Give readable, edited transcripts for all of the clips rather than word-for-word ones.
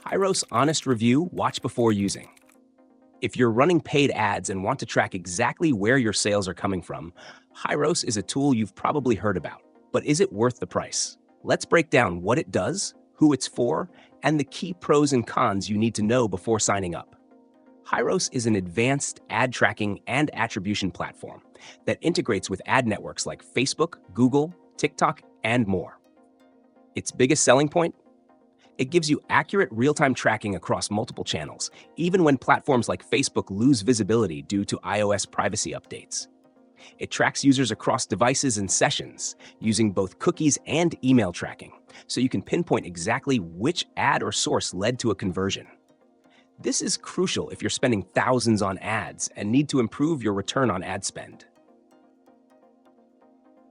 Hyros Honest Review, watch before using. If you're running paid ads and want to track exactly where your sales are coming from, Hyros is a tool you've probably heard about. But is it worth the price? Let's break down what it does, who it's for, and the key pros and cons you need to know before signing up. Hyros is an advanced ad tracking and attribution platform that integrates with ad networks like Facebook, Google, TikTok, and more. Its biggest selling point? It gives you accurate real-time tracking across multiple channels, even when platforms like Facebook lose visibility due to iOS privacy updates. It tracks users across devices and sessions, using both cookies and email tracking, so you can pinpoint exactly which ad or source led to a conversion. This is crucial if you're spending thousands on ads and need to improve your return on ad spend.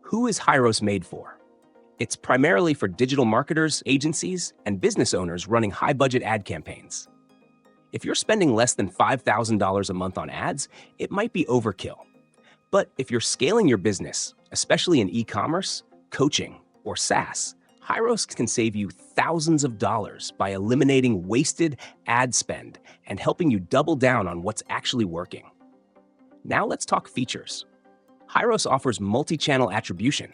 Who is Hyros made for? It's primarily for digital marketers, agencies, and business owners running high-budget ad campaigns. If you're spending less than $5,000 a month on ads, it might be overkill. But if you're scaling your business, especially in e-commerce, coaching, or SaaS, Hyros can save you thousands of dollars by eliminating wasted ad spend and helping you double down on what's actually working. Now let's talk features. Hyros offers multi-channel attribution,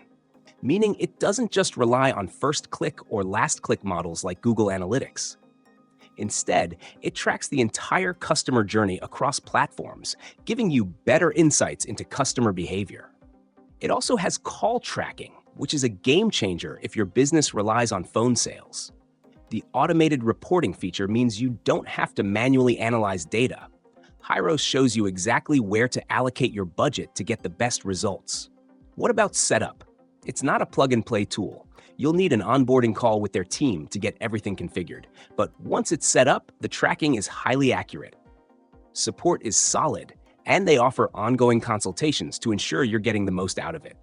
meaning it doesn't just rely on first-click or last-click models like Google Analytics. Instead, it tracks the entire customer journey across platforms, giving you better insights into customer behavior. It also has call tracking, which is a game changer if your business relies on phone sales. The automated reporting feature means you don't have to manually analyze data. Hyros shows you exactly where to allocate your budget to get the best results. What about setup? It's not a plug-and-play tool. You'll need an onboarding call with their team to get everything configured. But once it's set up, the tracking is highly accurate. Support is solid, and they offer ongoing consultations to ensure you're getting the most out of it.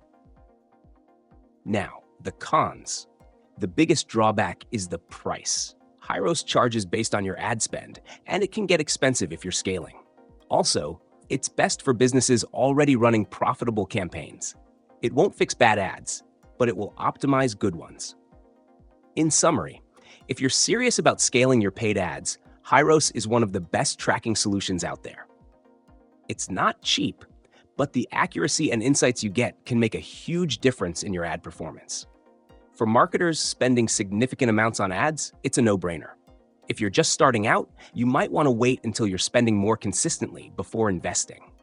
Now, the cons. The biggest drawback is the price. Hyros charges based on your ad spend, and it can get expensive if you're scaling. Also, it's best for businesses already running profitable campaigns. It won't fix bad ads, but it will optimize good ones. In summary, if you're serious about scaling your paid ads, Hyros is one of the best tracking solutions out there. It's not cheap, but the accuracy and insights you get can make a huge difference in your ad performance. For marketers spending significant amounts on ads, it's a no-brainer. If you're just starting out, you might want to wait until you're spending more consistently before investing.